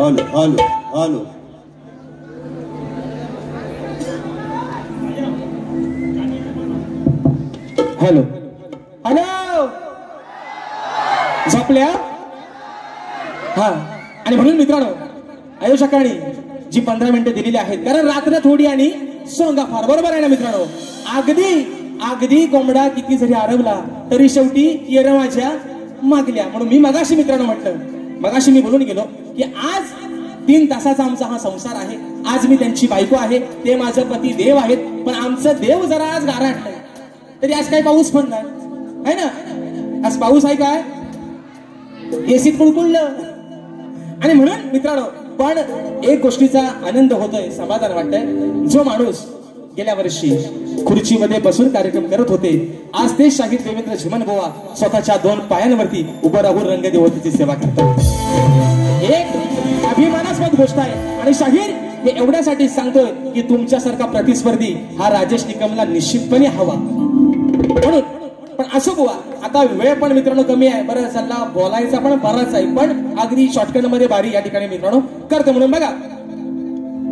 Hello hello hello झोपल्या हा. आणि म्हणून मित्रांनो आयुष्याकाळी जी 15 मिनिटं दिलेली आहेत, कारण रात्र थोडी आणि सोंगा फार, बरोबर आहे ना मित्रांनो. अगदी कोंबडा किती जरी आरवला तरी शेवटी येर माझ्या मागल्या. म्हणून मी मगाशी मित्रांनो म्हटलं, मगाशी मी बोलून गेलो की आज 3 तासाचा आमचा हा संसार आहे. आज मी त्यांची बायको आहे, ते माझं पती देव आहेत. पण आमचं देव जरा आज गारठलंय. तरी आज काय पाऊस पडणार आहे ना? आज पाऊस आहे काय? एसीत कुळकुळलं. आणि म्हणून मित्रांनो पण एक गोष्टीचा आनंद होतोय, समाधान वाटतंय. जो माणूस गेल्या वर्षी खुर्चीमध्ये बसून कार्यक्रम करत होते, आज ते शाहीर देवेंद्र झिमनबुवा स्वतःच्या 2 पायांवरती उभं राहून रंगदेवतेची सेवा करतात. एक अभिमानास्पद गोष्ट आहे. आणि शाहीर हे एवढ्यासाठी सांगतोय की तुमच्यासारखा प्रतिस्पर्धी हा राजेश निकमला निश्चितपणे हवा. म्हणून पण असो बुवा, आता वेळ पण मित्रांनो कमी आहे. बरं सल्ला बोलायचा पण बराच आहे, पण अगदी शॉर्टकट मध्ये बारी या ठिकाणी मित्रांनो करतो. म्हणून बघा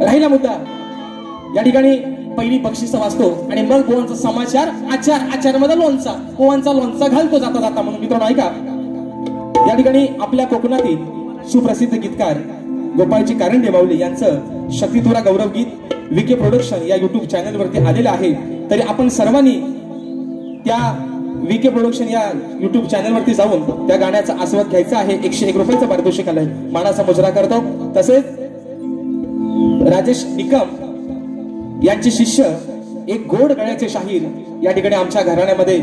राहिला मुद्दा, या ठिकाणी पहिली बक्षिसं वाचतो आणि मग बुवांचा समाचार, आचार मध्ये लोणचा, बुवांचा लोणचा घालतो जाता जाता. म्हणून मित्रांनो ऐका, या ठिकाणी आपल्या कोकणातील सुप्रसिद्ध गीतकार गोपाळजी कारंडे माऊली यांचं शक्तितुरा गौरव गीत विके प्रोडक्शन या युट्यूब चॅनल वरती आलेलं आहे. तरी आपण सर्वांनी त्या विके प्रोडक्शन या युट्यूब चॅनल वरती जाऊन त्या गाण्याचा आस्वाद घ्यायचा आहे. 101 रुपयाचं पारितोषिक आलंय, मानाचा मुजरा करतो. तसेच राजेश निकम यांचे शिष्य एक गोड गळ्याचे शाहीर या ठिकाणी आमच्या घराण्यामध्ये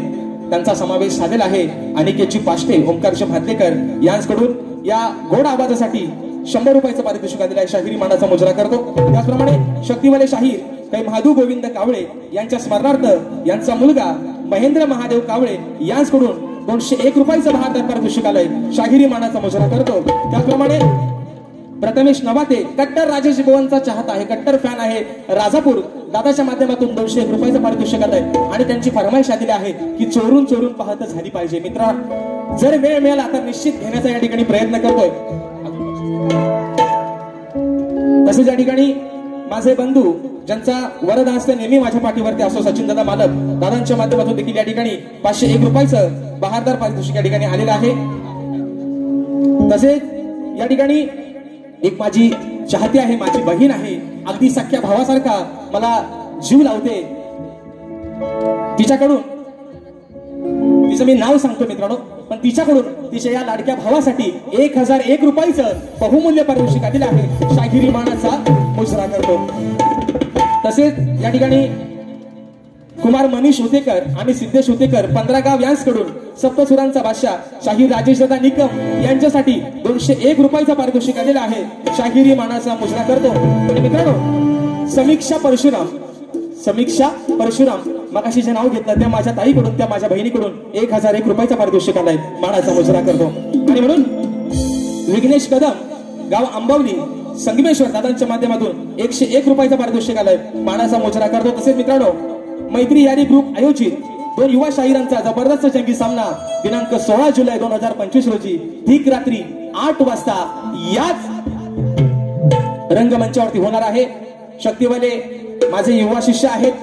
त्यांचा समावेश झालेला आहे. अनिकेतजी पाष्टे, ओंकारजी भातलेकर यांच्याकडून या गोड आवाजासाठी 100 रुपयाचं पारितोषिक आलेलं आहे. शाहिरी मानाचा मुजरा करतो. त्याचप्रमाणे शक्तिवाले शाहीर काही महादू गोविंद कावळे यांच्या स्मरणार्थ यांचा मुलगा महेंद्र महादेव कावळे यांच्याकडून 201 रुपयाचं बहादर पारितोषिक आलंय. शाहिरी मानाचा मुजरा करतो. त्याचप्रमाणे प्रथमेश नवाते कट्टर राजेश बुवांचा चाहता आहे, कट्टर फॅन आहे, राजापूर दादाच्या माध्यमातून 201 रुपयाचं पारितोषिक आलंय. आणि त्यांची फरमाईश आलेली आहे की चोरून पाहत झाली पाहिजे. मित्रा जर वेळ मिळाला तर निश्चित घेण्याचा या ठिकाणी प्रयत्न करतोय. तसेच या ठिकाणी माझे बंधू ज्यांचा वरद हस्त नेहमी माझ्या पाठीवरती असो, सचिन दादा मालक दादांच्या माध्यमातून देखील या ठिकाणी 501 रुपयाचं बहादर पारितोषिक या ठिकाणी आलेलं आहे. तसेच या ठिकाणी एक माझी चाहती आहे, माझी बहीण आहे, अगदी सख्या भावासारखा मला जीव लावते. तिच्याकडून तिचं मी नाव सांगतो मित्रांनो, पण तिच्याकडून तिच्या या लाडक्या भावासाठी 1001 रुपयाचं बहुमूल्य पारितोषिक आलेलं आहे. शाहिरी मानाचा मुजरा करतो. तसेच या ठिकाणी कुमार मनीष होतेकर आणि सिद्धेश होतेकर 15 गाव यांच्याकडून सप्तसुरांचा बादशाह शाहीर राजेश दादा निकम यांच्यासाठी 201 रुपयाचं पारितोषिक आलेलं आहे. शाहिरी मानाचा मुजरा करतो. आणि मित्रांनो समीक्षा परशुराम मगाशी जे नाव घेतलं त्या माझ्या ताईकडून, त्या माझ्या बहिणीकडून 1001 रुपयाचं पारितोषिक आलंय. मानाचा मुजरा करतो. आणि म्हणून विघ्नेश कदम गाव आंबवली संगमेश्वर दादांच्या माध्यमातून 101 रुपयाचा पारितोषिक आलाय, मानाचा मोजरा करतो. तसेच मित्रांनो, मैत्री यारी ग्रुप आयोजित 2 युवा शाहिरांचा जबरदस्त जंगी सामना दिनांक 16 जुलै 2025 रोजी ठीक रात्री 8 वाजता याच रंगमंचावरती होणार आहे. शक्तिवाले माझे युवा शिष्य आहेत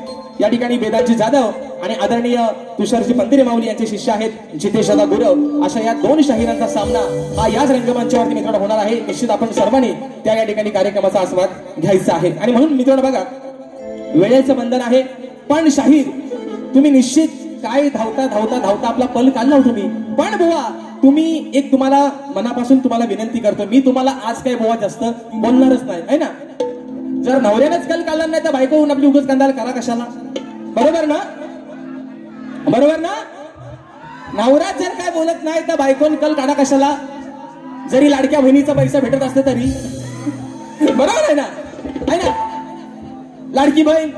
या ठिकाणी, वेदांची जाधव आणि आदरणीय तुषारजी पंदिरे माऊली यांचे शिष्य आहेत जितेश दादा गुरव. अशा या 2 शाहिरांचा सामना हा याच रंगमंचावरती मित्रांनो होणार आहे. निश्चित आपण सर्वांनी त्या या ठिकाणी कार्यक्रमाचा आस्वाद घ्यायचा आहे. आणि म्हणून मित्रांनो बघा, वेळेचं बंधन आहे, पण शाहीर तुम्ही निश्चित काय धावता धावता धावता आपला पल काढला तुम्ही. पण बुवा तुम्ही एक तुम्हाला मनापासून तुम्हाला विनंती करतो, मी तुम्हाला आज काय बुवा जास्त बोलणारच नाही है ना. जर नवऱ्यानेच कल काढला नाही तर बायको होऊन आपली उगाच कांदाल करा कशाला. बरोबर ना, बरोबर ना. नवरा जर काय बोलत नाही तर बायकोन कल काढा कशाला, जरी लाडक्या बहिणीचा पैसा भेटत असते तरी. बरोबर आहे ना, आहे ना. लाडकी बहीण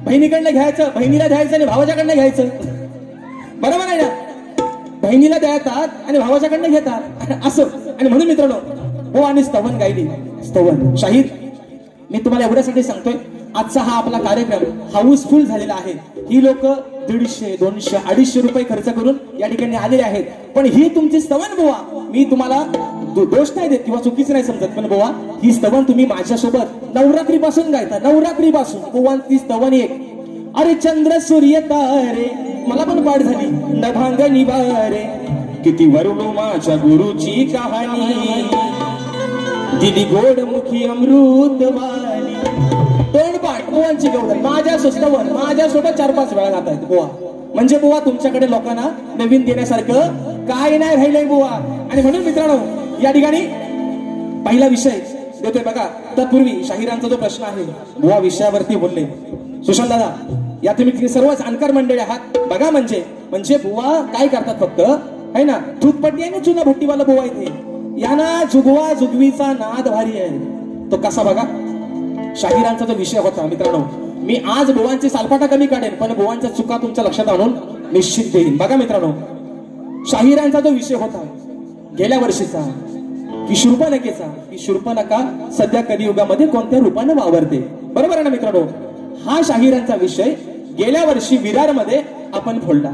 बहिणीकडनं घ्यायचं, बहिणीला द्यायचं आणि भावाच्याकडनं घ्यायचं. बरोबर आहे ना. बहिणीला द्यायतात आणि भावाच्याकडनं घेतात असं. आणि म्हणून मित्रांनो, हो आणि स्तवन गायली स्तवन शाहीर मी तुम्हाला एवढ्यासाठी सांगतोय, आजचा हा आपला कार्यक्रम हाऊसफुल झालेला आहे. ही लोक 150, 200, 250 रुपये खर्च करून या ठिकाणी आलेले आहेत. पण ही तुमची स्तवन बुवा, मी तुम्हाला दोष नाही देत किंवा चुकीचं नाही समजत, पण बुवा ही स्तवन तुम्ही माझ्यासोबत नवरात्रीपासून गायता. नवरात्रीपासून बुवा ती स्तवन एक. अरे चंद्र सूर्य तारे, मला पण पाठ झाली नभांग निवारे, किती वरुणू माझ्या गुरुची कहाणी, दिली गोड मुखी अमृतवाणी. तोंडपाठ बुवांची गौरव माझ्या स्तवन माझ्यासोबत 4-5 वेळा गात आहेत बुवा. म्हणजे बुवा तुमच्याकडे लोकांना नवीन देण्यासारखं काय नाही राहिलंय बुवा. आणि म्हणून मित्रांनो या ठिकाणी पहिला विषय देतोय बघा. तत्पूर्वी शाहिरांचा जो प्रश्न आहे बुवा विषयावरती बोलले सुशांत दादा, या तुम्ही सर्व जाणकार मंडळी आहात बघा. म्हणजे बुवा काय करतात फक्त है ना, धूपपट्टी आणि चुना भट्टीवाला बुवा इथे यांना जुगवा जुगवीचा नाद भारी आहे. तो कसा बघा, शाहिरांचा जो विषय होता मित्रांनो, मी आज बुवांची सालपाटा कमी काढेन पण बुवांच्या चुका तुमच्या लक्षात आणून निश्चित देईन. बघा मित्रांनो, शाहिरांचा जो विषय होता गेल्या वर्षीचा की शूर्पणखेचा, की शूर्पणखा सध्या कलियुगामध्ये कोणत्या रूपाने वावरते. बरोबर आहे ना मित्रांनो. हा शाहिरांचा विषय गेल्या वर्षी विरारमध्ये आपण फोडला.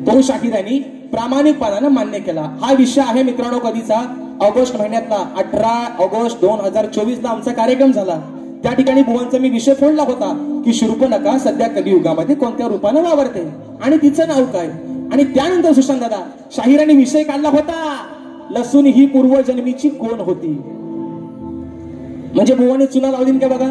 तो शाहिरांनी प्रामाणिकपणाने मान्य केला. हा विषय आहे मित्रांनो कधीचा, ऑगस्ट महिन्यातला 18 ऑगस्ट 2024 ला आमचा कार्यक्रम झाला. त्या ठिकाणी बुवांचा मी विषय फोडला होता की शूर्पणखा सध्या कलियुगामध्ये कोणत्या रूपाने वावरते आणि तिचं नाव काय. आणि त्यानंतर सुशांत दादा शाहिरांनी विषय काढला होता लसूण ही पूर्वजन्मीची कोण होती. म्हणजे बुवाने चुना लावली का बघा.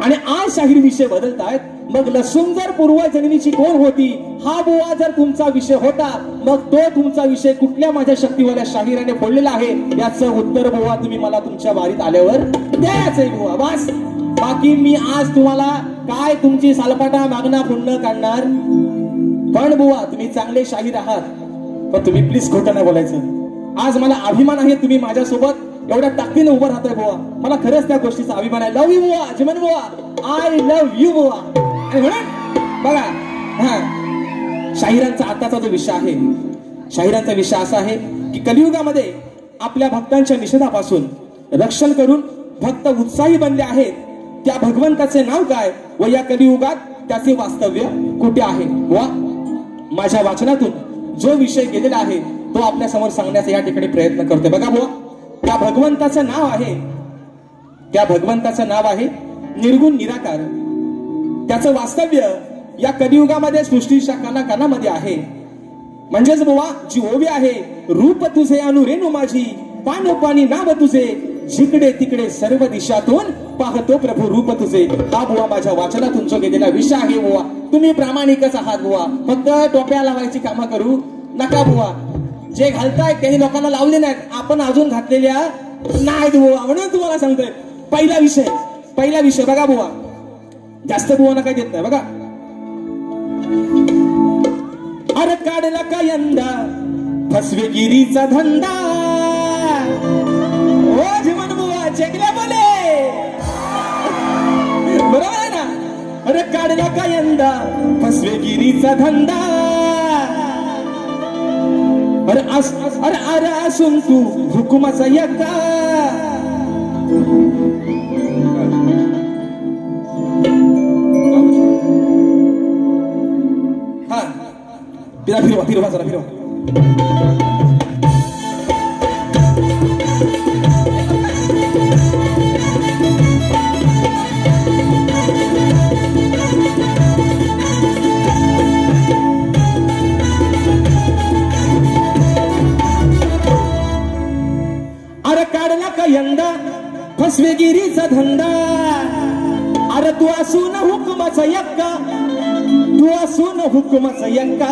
आणि आज शाहीर विषय बदलतायत. मग लसूण जर पूर्वजन्मीची कोण होती हा बुवा जर तुमचा विषय होता, मग तो तुमचा विषय कुठल्या माझ्या शक्तीवाल्या शाहिराने फोडलेला आहे याचं उत्तर बुवा तुम्ही मला तुमच्या वारीत आल्यावर द्यायचंय बुवा. बस बाकी मी आज तुम्हाला काय तुमची सालपाटा मागणा पुण्य काढणार. पण बुवा तुम्ही चांगले शाहीर आहात, पण तुम्ही प्लीज खोटं नाही बोलायचं. आज मला अभिमान आहे तुम्ही माझ्यासोबत एवढ्या ताकदीने उभं राहताय बुवा. मला खरंच त्या गोष्टीचा अभिमान आहे. लव्ह यू बुवा, अजमन बुवा, आय लव्ह यू बुवा. आणि म्हणून बघा शाहिरांचा आताचा जो विषय आहे, शाहिरांचा विषय असा आहे की कलियुगामध्ये आपल्या भक्तांच्या निषेधापासून रक्षण करून भक्त उत्साही बनले आहेत. त्या भगवंताचे नाव काय व या कलियुगात त्याचे वास्तव्य कुठे आहे. वा माझ्या वाचनातून जो विषय गेलेला आहे तो आपल्या समोर सांगण्याचा या ठिकाणी प्रयत्न करतोय. बघा बुवा, त्या भगवंताचं नाव आहे, त्या भगवंताचं नाव आहे निर्गुण निराकार. त्याचं वास्तव्य या कलियुगामध्ये सृष्टीच्या कानाकानामध्ये आहे. म्हणजेच बुवा जी ओवी आहे, रूप तुझे अनुरेणू माझी, पानोपानी नाव तुझे, जिकडे तिकडे सर्व दिशातून पाहतो प्रभू रूप तुझे. हा बुवा माझ्या वाचनातून जो गेलेला विषय आहे बुवा. तुम्ही प्रामाणिकच आहात बुवा, फक्त टोप्या लावायची कामं करू नका बुवा. जे घालताय त्यांनी लोकांना लावले नाहीत, आपण अजून घातलेल्या नाहीत बुवा. म्हणून तुम्हाला सांगतोय पहिला विषय बघा बुवा, जास्त बुवांना काय देत नाही बघा. अरे काढला का यंदा फसवेगिरीचा धंदा, ओ जीवन बुवा चेकल्या बोले. बरोबर आहे ना. अरे काढला का यंदा फसवेगिरीचा धंदा, अरे अरे असून तू हुकुमाचा यका, हा फिरवा फिरवा जरा फिरवा. अरे काढला का यंदा फसवेगिरीचा धंदा. अरे तू असून हुकुमाचा यक्का, तू असून हुकुमाचा यक्का.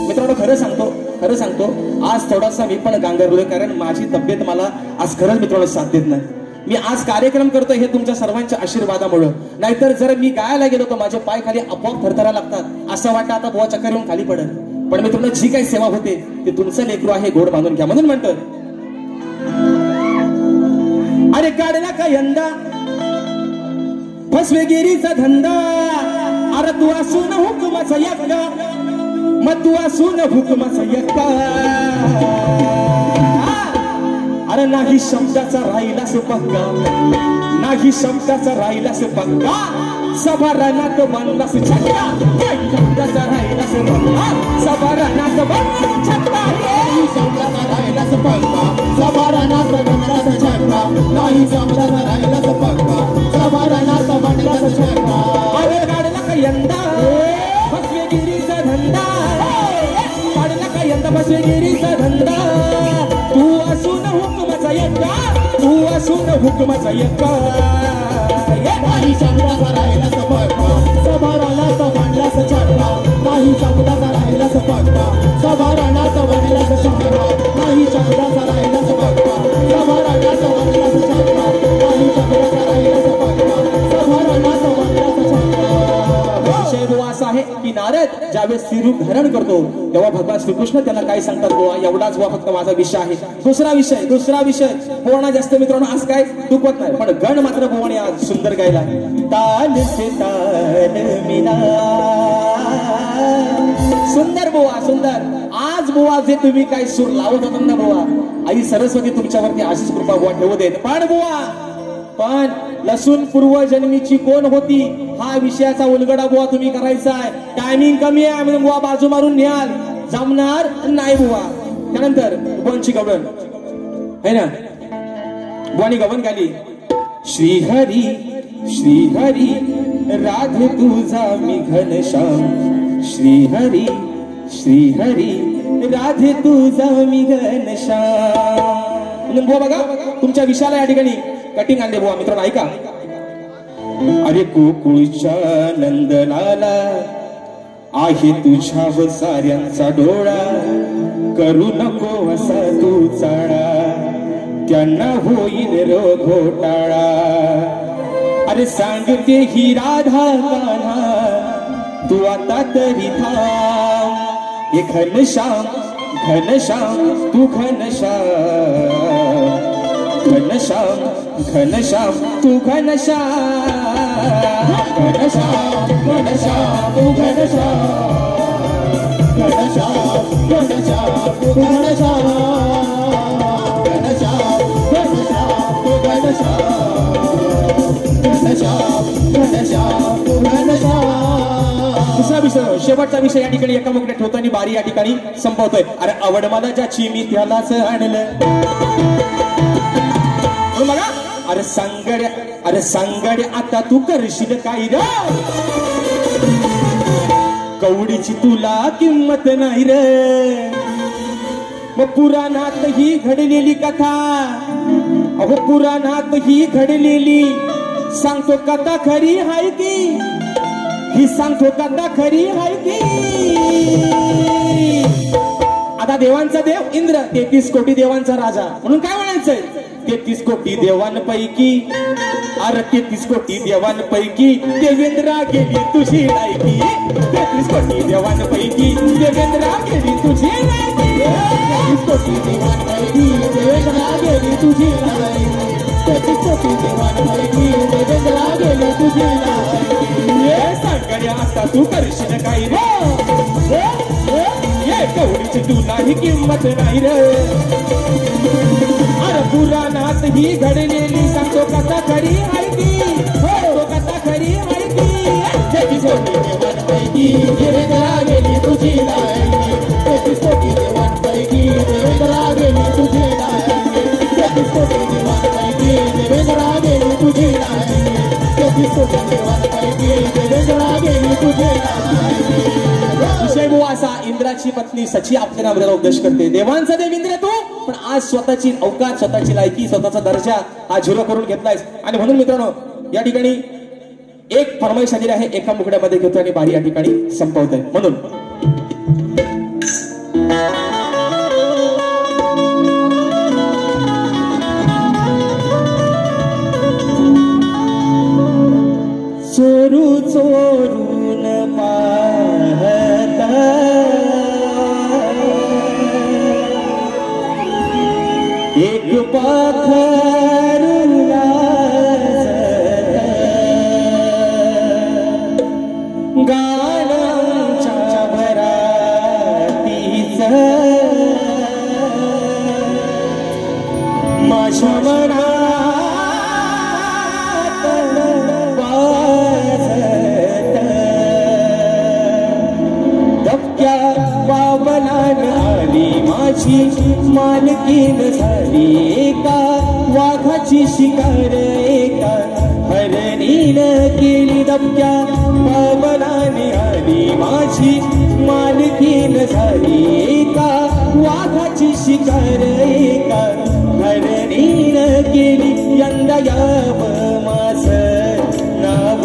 मित्रांनो खरं सांगतो आज थोडासा मी पण गांगरलोय, कारण माझी तब्येत मला आज खरंच मित्रांनो साथ देत नाही. मी आज कार्यक्रम करतोय हे तुमच्या सर्वांच्या आशीर्वादामुळे, नाहीतर जर मी गायला गेलो तर माझे पाय खाली आपोआप थरथरा लागतात. असं वाटतं आता बुवा चक्कर येऊन खाली पडेल. पण मित्रांनो जी काही सेवा होते ते तुमचं लेकरू आहे, गोड बांधून घ्या म्हणून म्हणतो. अरे काढला का यंदा फसवेगिरीचा धंदा. अरे तू असून हुकुमाचा यक्का, मग तू असून हुकुमाचा यक्का. अरे नाही शब्दाचा राहिलास पक्का, नाही शब्दाचा राहिलास पक्का. सभारानात बांधलास छक्का, शब्दाचा राहिलास पक्का. सभारानात बांधलास छक्का, नाही शब्दाचा राहिलास पक्का. सभारानात बांधलास छक्का, नाही शब्दाचा राहिलास पक्का. सभारानात बांधलास छक्का. अरे काढला का यंदा फसवेगिरीचा धंदा. काढला का यंदा फसवेगिरीचा धंदा. तू असून हुकुमाचा यक्का, तू असून हुकुमाचा यक्का. नाही शब्दाचा राहिलास पक्का. सभारानात बांधलास छक्का, नाही शब्दाचा राहिलास पक्का. सभारानात बांधलास छक्का, नाही शब्दाचा राहिलास पक्का. सभारानात बांधलास छक्का, नाही शब्दाचा राहिलास पक्का. सभारानात बांधलास छक्का. विषय बुवा असा आहे की नारद ज्यावेळेस श्रीरूप धारण करतो तेव्हा भगवान श्रीकृष्ण त्याला काय सांगतात बुवा, एवढाच बुवा फक्त माझा विषय आहे. दुसरा विषय पोवाडा जास्त मित्रांनो आज काय दुखत नाही, पण गण मात्र बुवाने आज सुंदर गायला. ताल से ताल मिला. सुंदर बुवा सुंदर. आज बुवा जे तुम्ही काय सूर लावत होता ना बुवा, आई सरस्वती तुमच्यावरती अशीच कृपा बुवा ठेवू देत. पण बुवा पण लसूण पूर्वजन्मीची कोण होती हा विषयाचा उलगडा बुवा तुम्ही करायचा आहे. टायमिंग कमी आहे म्हणून बुवा बाजू मारून न्याल, जमणार नाही बुवा. त्यानंतर बुवांची गवळण है ना, बुवानी गवळण गाली. श्रीहरी श्रीहरी राधे तुझा मी घनश्याम. श्रीहरी श्रीहरी राधे तुझा मी घनश्याम. बुवा बघा तुमच्या विषयाला या ठिकाणी कटिंग आणले बुवा. मित्रांनो ऐका. अरे गोकुळच्या नंदनाला आहे तुझ्यावर साऱ्यांचा डोळा. करू नको असा तू चाळा, त्यांना होईल रो घोटाळा. अरे सांगते ही राधा कान्हा तू आता तरी थांब. हे घनश्याम घनश्याम तू घनश्याम. घनश्याम घनश्याम तू घनश्याम. घनश्याम घनश्याम तू घनश्याम. घनश्याम घनश्याम तू घनश्याम. घनश्याम घनश्याम तू घनश्याम. घनश्याम घनश्याम तू घनश्याम. दुसरा विषय शेवटचा विषय या ठिकाणी एका मुकडे ठेवताना बारी या ठिकाणी संपवतोय. अरे आवड मला ज्याची मी त्यालाच आणलं. बघा अरे सांगड्या आता तू करशील काय रे. कवडीची तुला किंमत नाही रे. मग पुराणात ही घडलेली कथा, अहो पुराणात ही घडलेली सांगतो कथा खरी हाय की. ही सांगतो कथा खरी हाय की. आता देवांचा देव इंद्र, 33 कोटी देवांचा राजा म्हणून काय म्हणायचंय. 33 कोटी देवांपैकी, अरे 33 कोटी देवांपैकी देवेंद्रा गेली तुझी लायकी. 33 कोटी देवांपैकी देवेंद्रा गेली तुझी लायकी. 33 कोटी देवांपैकी देवेंद्रा गेली तुझी लायकी. 33 कोटी देवांपैकी देवेंद्रा गेली तुझी लायकी. सांगड्या आता तू करशील काय रे. ये कवडीची तुला काही किंमत नाही रे. अरे पुराणात ही घडलेली सांगतो कथा खरी माहिती, हो कथा खरी माहिती. तेहतीस कोटी देवांपैकी देवेंद्रा गेली तुझी लायकी. 33 कोटी देवांपैकी देवेंद्रा गेली तुझी लायकी. 33 कोटी देवांपैकी देवेंद्रा गेली तुझी लायकी. 33 कोटी देवांपैकी देवेंद्रा गेली तुझी लायकी. विषय असा, इंद्राची पत्नी सची आपल्या नवऱ्याला उपदेश करते, देवांचा देव इंद्र तू, पण आज स्वतःची अवकाश, स्वतःची लायकी, स्वतःचा दर्जा हा झिरो करून घेतलायस. आणि म्हणून मित्रांनो या ठिकाणी एक फरमाईश आलेली आहे, एका मुकड्यामध्ये घेतो आणि बारी या ठिकाणी संपवतोय. म्हणून चोरू चोरून पाहता एक पाखरू गाण्याच्या भरातीच माझ्या मनात वाजत. दबक्या बाबलान आली माझी मालकीन झाली, एका वाघाची शिकार एका हरणीनं केली. दबक्या बाबलाने आली माझी मालकीन झाली, एका वाघाची शिकार एका हरणीनं केली. यंदा यावं माझं नाव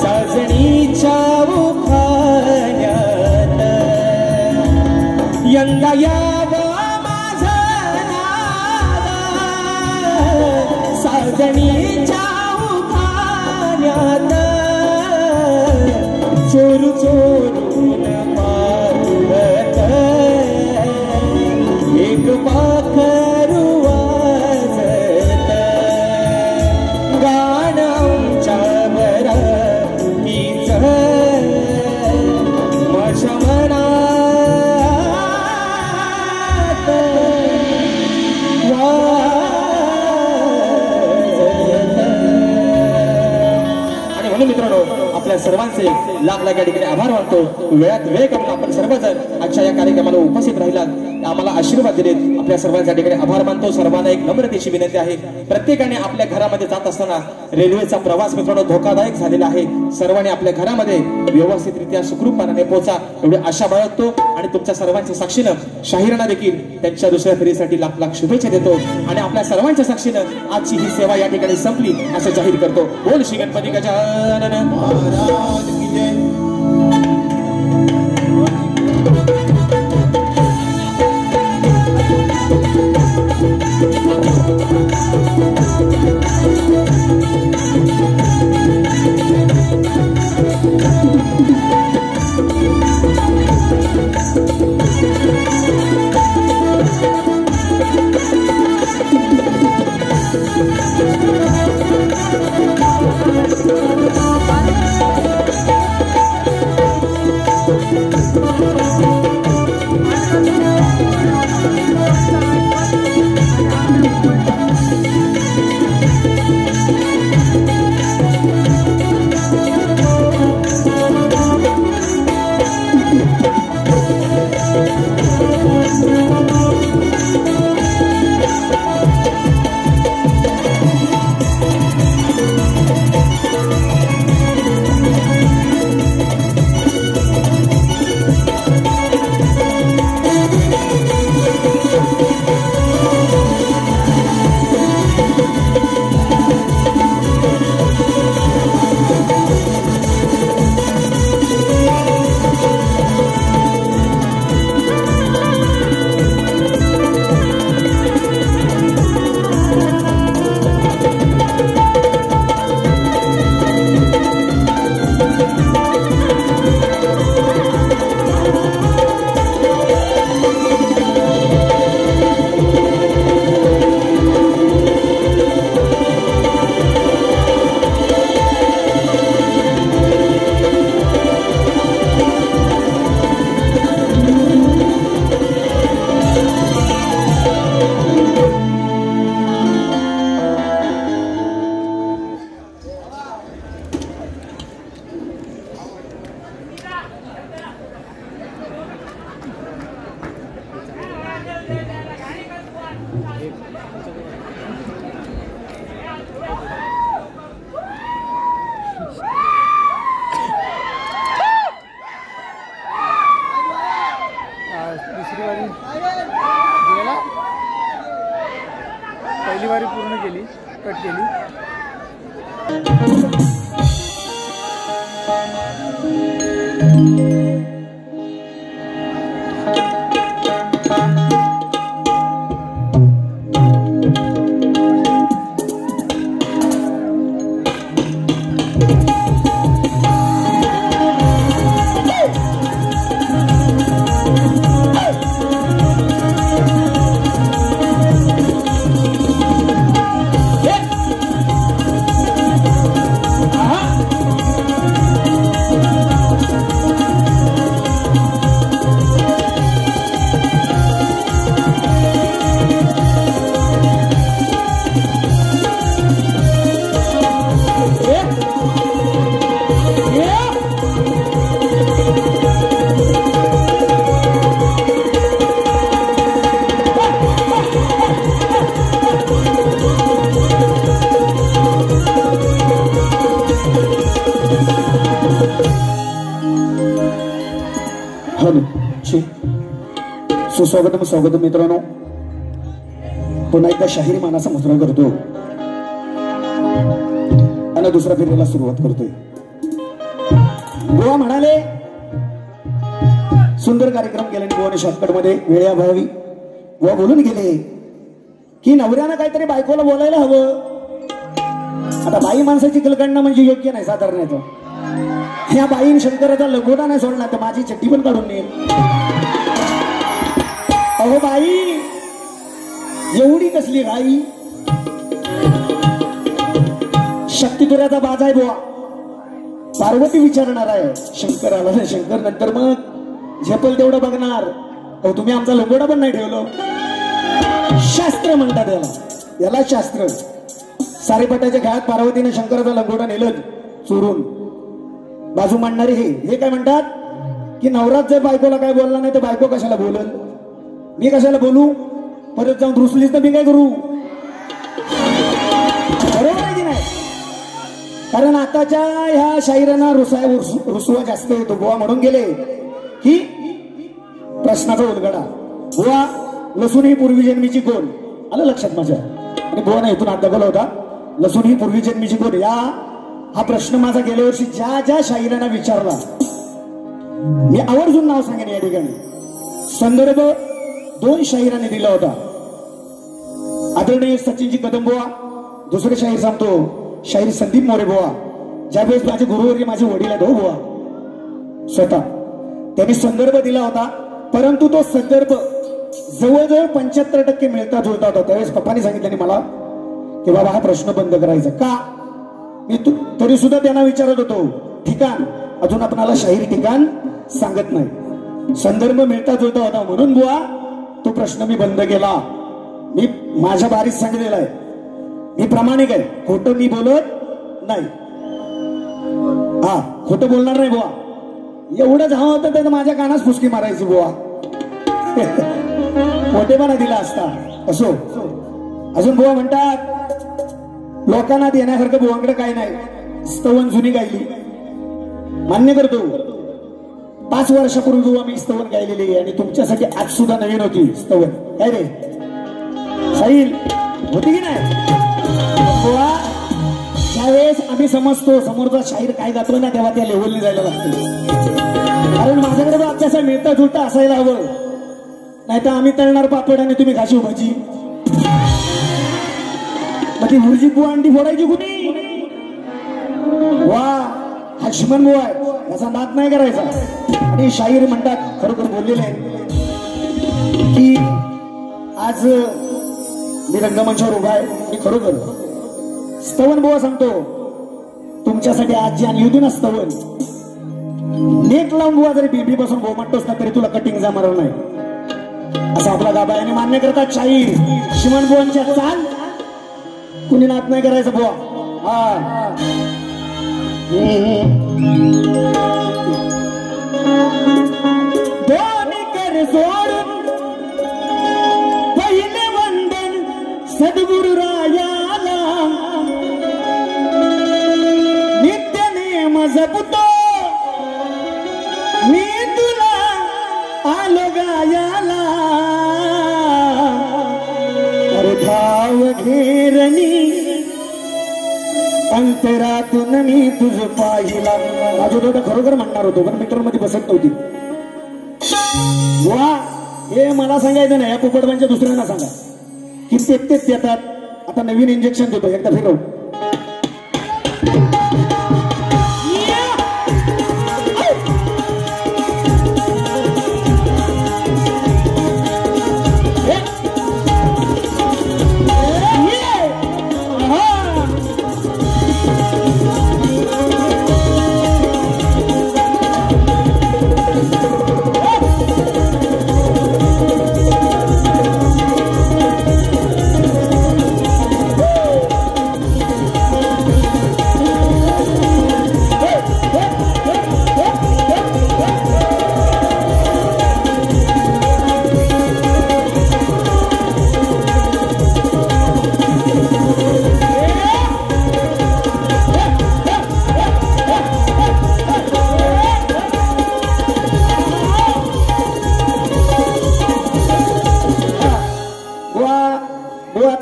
साजणीच्या उखाण्यात, यंदा यावं माझं नाव साजणीच्या उखाण्यात. चोरू चोरून पाहत एक पाखरू वाजत, गाण्याच्या भरातीच माझ्या मनात वाजत. आणि म्हणून मित्रांनो आपल्या सर्वांचे लाख लाख या ठिकाणी आभार मानतो. वेळात वेळ करून आपण सर्वजण आजच्या या कार्यक्रमाला उपस्थित राहिलात, आम्हाला आशीर्वाद दिलेत, आपल्या सर्वांच्या ठिकाणी आभार मानतो. सर्वांना एक नम्रतेची विनंती आहे, प्रत्येकाने आपल्या घरामध्ये जात असताना रेल्वेचा प्रवास मित्रांनो धोकादायक झालेला आहे. सर्वांनी आपल्या घरामध्ये व्यवस्थितरित्या सुखरूपपणाने पोहोचा एवढी आशा बाळगतो. आणि तुमच्या सर्वांच्या साक्षीनं शाहीरांना देखील त्यांच्या दुसऱ्या फेरीसाठी लाख लाख शुभेच्छा देतो. आणि आपल्या सर्वांच्या साक्षीनं आजची ही सेवा या ठिकाणी संपली असं जाहीर करतो. बोल श्री गणपती गजानन महाराज की जय. पहिली वारी पूर्ण केली, कट केली. स्वागतम मित्रांनो. पुन्हा एकदा शाहीर मानाचा मुद्रण करतो आणि दुसऱ्या फेरीला सुरुवात करतोय. बुवा म्हणाले सुंदर कार्यक्रम केले बुवाने शॉर्टकट मध्ये वेळेअभावी बुवा बोलून गेले की नवऱ्यानं काहीतरी बायकोला बोलायला हवं. आता बाई माणसाची कलकंड म्हणजे योग्य नाही साधारण. ह्या बाईन शंकराचा लगोटा नाही सोडला तर माझी चड्डी पण काढून नेईल. अहो बाई एवढी कसली घाई. शक्तिपुराचा बाज आहे बुवा. पार्वती विचारणार आहे शंकराला. शंकर नंतर मग झेपल तेवढं बघणार. अहो तुम्ही आमचा लगोडा पण नाही ठेवलो. शास्त्र म्हणतात याला. याला शास्त्र. सारेपटाच्या घात पार्वतीने शंकराचा लगोडा नेलं चोरून. बाजू मांडणारे हे काय म्हणतात की नवरात जर बायकोला काय बोलला नाही तर बायको कशाला बोलल. मी कशाला बोलू. परत जाऊन रुसलीच तर मी काय करू. बरोबर आहे की नाही. कारण आताच्या ह्या शाहिरांना रुसवा जास्त येतो. बुवा म्हणून गेले की प्रश्नाचा उलगडा. बुवा लसूण ही पूर्वी जन्मीची कोण. आलं लक्षात माझ्या. आणि बुवाने इथून हात दाखवला होता. लसूण ही पूर्वी जन्मीची कोण. हा प्रश्न माझा गेल्या वर्षी ज्या शाहिरांना विचारला मी आवर्जून नाव सांगेन या ठिकाणी. संदर्भ 2 शाहिरांनी दिला होता. आदरणीय सचिनजी कदम बुवा. दुसरे शाहीर सांगतो शाहीर संदीप मोरे बुवा. ज्यावेळेस माझे गुरुवर्य माझे वडील आहेत हो बुवा स्वतः. त्यांनी संदर्भ दिला होता. परंतु तो संदर्भ जवळजवळ 75% मिळता जुळता होता. त्यावेळेस पप्पांनी सांगितलं मला की बाबा हा प्रश्न बंद करायचा. का. मी तरी सुद्धा त्यांना विचारत होतो ठिकाण. अजून आपणाला शाहीर ठिकाण सांगत नाही. संदर्भ मिळता जुळता होता म्हणून बुवा तो प्रश्न मी बंद केला. मी माझ्या बारीत सांगितलेला आहे. मी प्रामाणिक आहे. खोटं मी बोलत नाही. हा खोटं बोलणार नाही बुवा. एवढं झालं होतं तर माझ्या कानास फुसकी मारायची बुवा. मोठेपणा दिला असता. असो. अजून बुवा म्हणतात लोकांना देण्यासारखं बुवांकडे काय नाही. स्तवन जुनी गायली मान्य करतो. 5 वर्षापूर्वी बुवा मी स्तवन गायलेली आहे आणि तुमच्यासाठी आज सुद्धा नवीन होती स्तवन. काय रे साहिल होती की नाही बुवा. ज्यावेळेस आम्ही समजतो समोरचा शाहीर काय गातो ना तेव्हा त्या लेवलनी जायला लागतो. कारण माझ्याकडे अभ्यास मिळता जुळता असायला हवं. नाही तर आम्ही तळणार पापड आणि तुम्ही घाशी भाजी. मग ती भुर्जी बुवा अंडी फोडायची कुणी. वा लक्ष्मण बुवा आहे याचा नाद नाही करायचा. आणि शाहीर म्हणतात खरोखर बोललेले आहे की आज मी रंगमंचावर उभा आहे. मी खरोखर स्तवन बुवा सांगतो तुमच्यासाठी आज जी आणि होती ना स्तवन नेट लावून बुवा जरी बीबी पासून बोमटतोस ना तरी तुला कटिंग जमणार नाही असं आपला गाभा याने मान्य करतात शाहीर. शिमन बुवांच्या चाल कुणी नात नाही करायचं बुवा. हा दोन्ही कर सोडून पहिले वंदन सद्गुरु रायाला. नित्य नेम जपतो मी तुला आलो गायाला. अरे धाव घेरणी अंतरातून मी तुझ पाहिला. राजू दादा खरोखर म्हणणार होतो पण मीटर मध्ये बसत नव्हती. वा हे मला सांगायचं नाही, या पोपटबांच्या दुसऱ्यांना सांगा की तेच येतात. आता नवीन इंजेक्शन देतो, एकदा फिरव.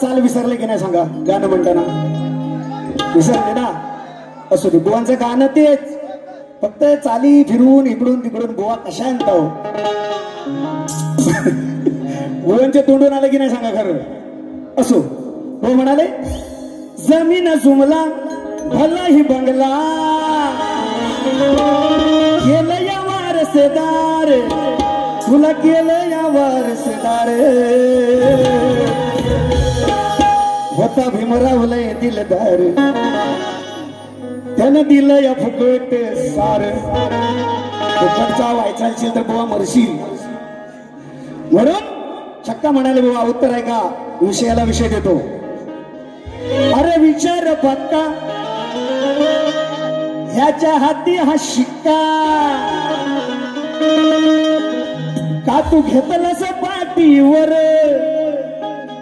चाल विसरले की नाही सांगा, गाणं म्हणताना विसरले ना. असू दे, बुवांचं गाणं तेच, फक्त चाली फिरून इकडून तिकडून बुवा कशा आणता. बुवांचे तोंडून आलं की नाही सांगा खरं. असो, हो म्हणाले जमीन जुमला भला ही बंगला केलं या वारसदार, तुला केलं या वारसदार. होता भीमरावलय दिलदार, त्यानं दिलं या फुकट सार. फुकटचा व्हायचा असेल तर बुवा मरशील. म्हणून चक्का म्हणाले बुवा उत्तर आहे का, विषयाला विषय देतो. अरे विचार पक्का ह्याच्या हाती हा शिक्का, का तू घेतलास पाठीवर.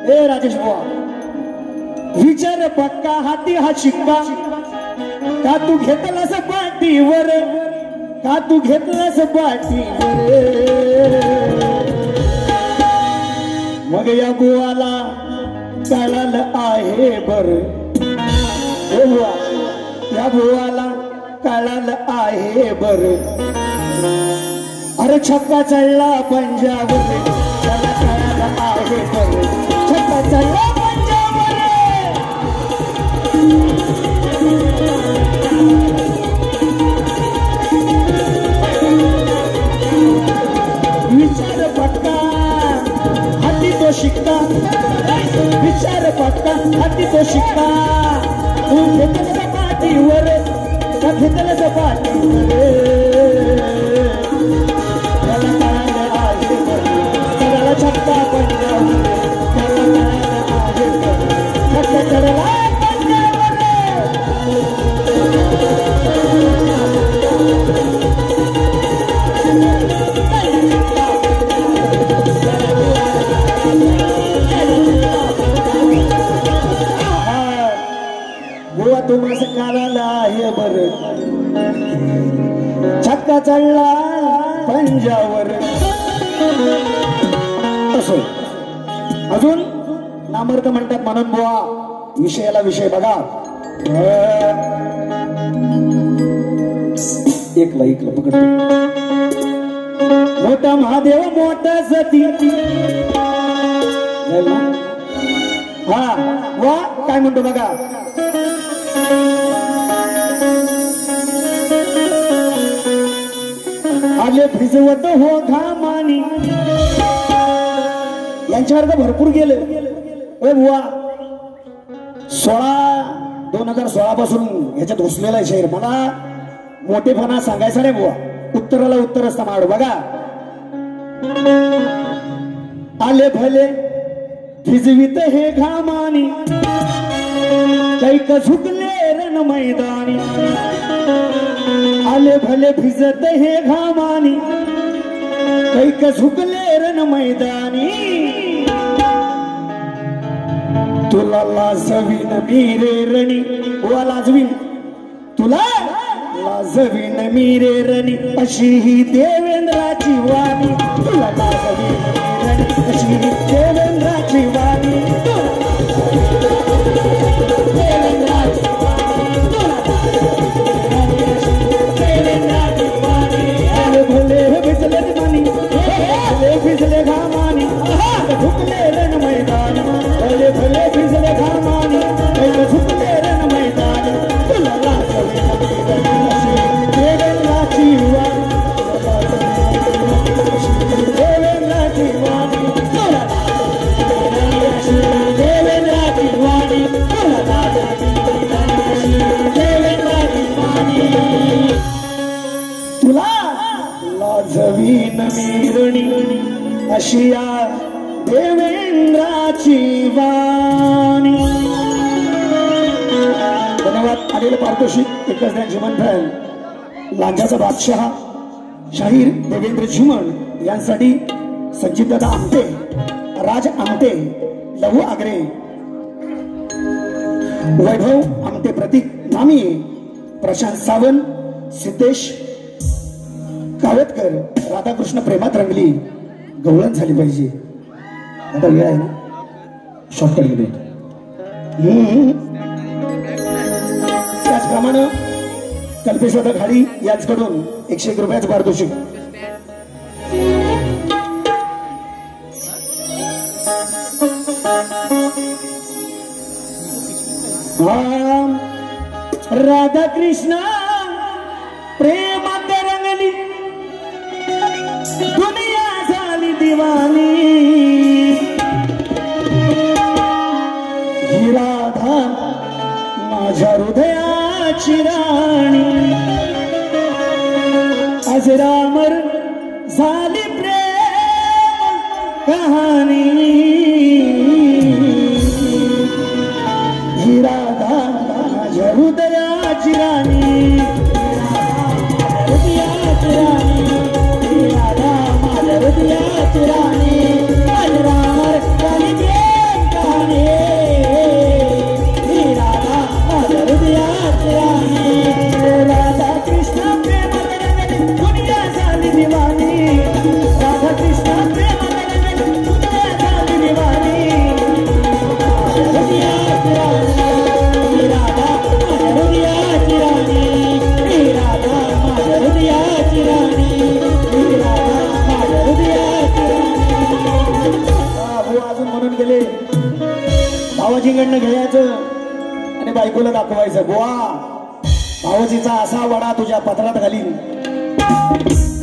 ए राजेश बुवा, विचार पक्का हाती हा शिक्का, का तू घेतलास पाठीवर, का तू घेतलास पाठीवर. मग या बुवाला कळालं आहे बर, ओ बुवा या बुवाला कळालं आहे बर. अरे छक्का चढला पंजावर, त्याला कळालं आहे बर. छक्का चढला विचार पक्का हाती तो शिक्का, विचार पक्का हाती तो शिक्का. तू घेतलं पाठीवर, का घेतलं पाठीवर. त्याला कळालं आहे बरं, सगळा छक्का पंजावर, त्याला कळालं आहे बरं. छक्का चढला बुवा तुम्हाला कळालं आहे बर. छक्का चढला पंजावर. असो, अजून नामर्थ म्हणतात म्हणून बुवा विषयाला विषय बघा. एकला पकडतो. मोठा महादेव मोठा सती. हा वा काय म्हणतो बघा. आले भिजवत हो घामानी. यांच्यावर का भरपूर गेले. ओ बुवा 2016 पासून ह्याच्यात घुसलेला आहे शहर. मला मोठेपणा सांगायचा नाही बुवा, उत्तराला उत्तर असता माड बघा. आले भले भिजवित हे घामानी, कैक झुकले रण मैदानी. आले भले भिजत हे घामानी, कैक झुकले रण मैदानी. तुला लाजवीन मी रे रणी. वा लाजवीन तुला, लाजवीन मी रे रणी, अशी ही देवेंद्राची वाणी. तुला लाजवीन मी रणी, अशी ही देवेंद्राची वाणी. अशिया देवेंद्राची वाणी. धन्यवाद. आलेलं पारितोषिक एकच त्यांची मंथन लांजाचा बादशाह शाहीर देवेंद्र झुमन यांसाठी संजीवदादा आमटे, राज आमटे, लहू आगरे, वैभव आमटे, प्रतीक नामी, प्रशांत सावंत, सिद्धेश कावतकर, राधाकृष्ण प्रेमात रंगली. गवळण झाली पाहिजे. आता वेळ आहे ना शॉर्टकट मध्ये. त्याचप्रमाणे कल्पेश्वर घाडी याचकडून 101 रुपयाचं पारितोषिक. राधा कृष्ण प्रेमात रंगली दुनिया झाली दिवानी. ही राधा माझ्या हृदयाची राणी. आज रामर झाली प्रेम कहाणी. ही राधा माझ्या हृदयाची राणी. हृदयाची राणी. ही राधा माझ्या हृदयाची राणी. आज रामर झाली प्रेम कहाणी. ही राधा माझ्या हृदयाची राणी. राधा कृष्ण प्रेमात रंगली दुनिया झाली दिवाणी. राधा कृष्ण प्रेमात रंगली दुनिया झाली दिवाणी. हृदयाची राणी. ही राधा माझ्या हृदयाची राणी. ही राधा माझ्या हृदयाची राणी. ही राधा माझ्या हृदयाची राणी. भाऊ अजून म्हणून गेले भावाजीकडनं घ्यायचं आणि बायकोला दाखवायचं. गोवा भावाजीचा असा वडा तुझ्या पत्रात घालीन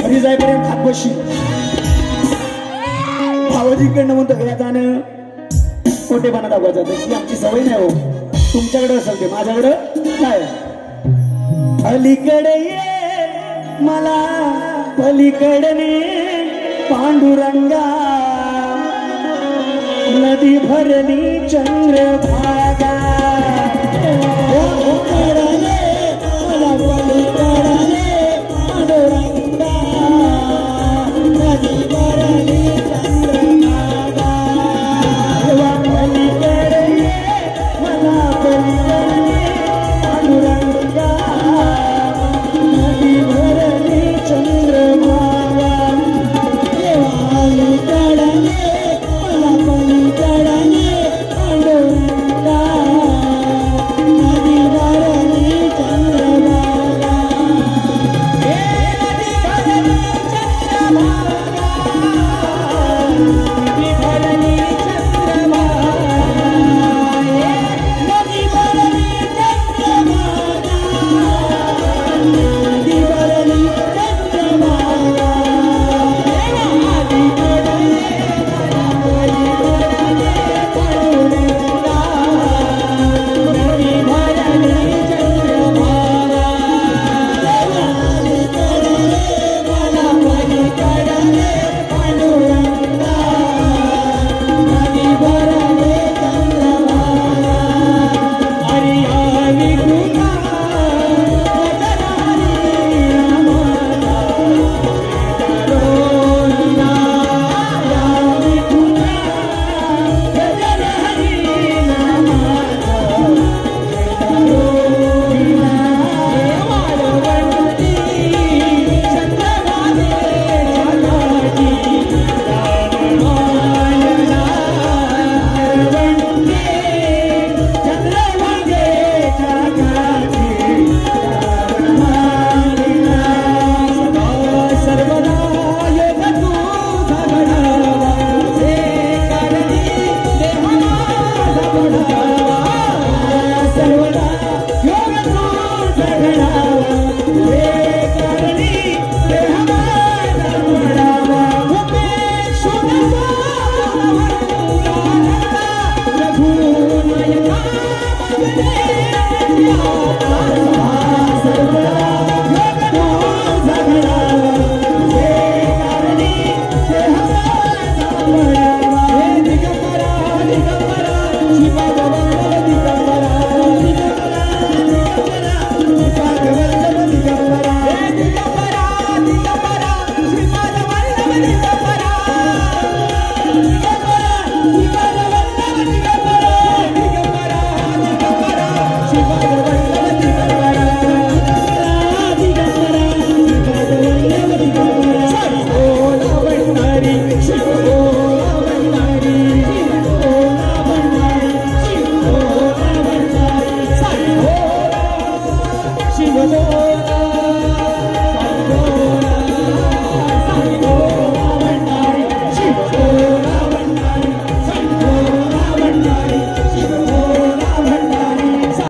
घरी जाईपर्यंत खात बसशील. भावाजीकडनं म्हणतो घ्यायचा आणि खोटेपणा दाखवायचा. तशी आमची सवय नाही हो. तुमच्याकडे असेल ते, माझ्याकडे काय. अलीकडे ये मला पलीकडे पांडुरंगा. नदी भरली चंद्रभागा. मला पलीकडे पांडुरंगा. नदी भरली चंद्रभागा. पलीकडे मला पलीकडे पांडुरंगा. नदी भरली चंद्रभागा. पलीकडे मला पलीकडे पांडुरंगा. नदी भरली चंद्रभागा. नदी भरली चंद्रभागा. नदी भरली Oh,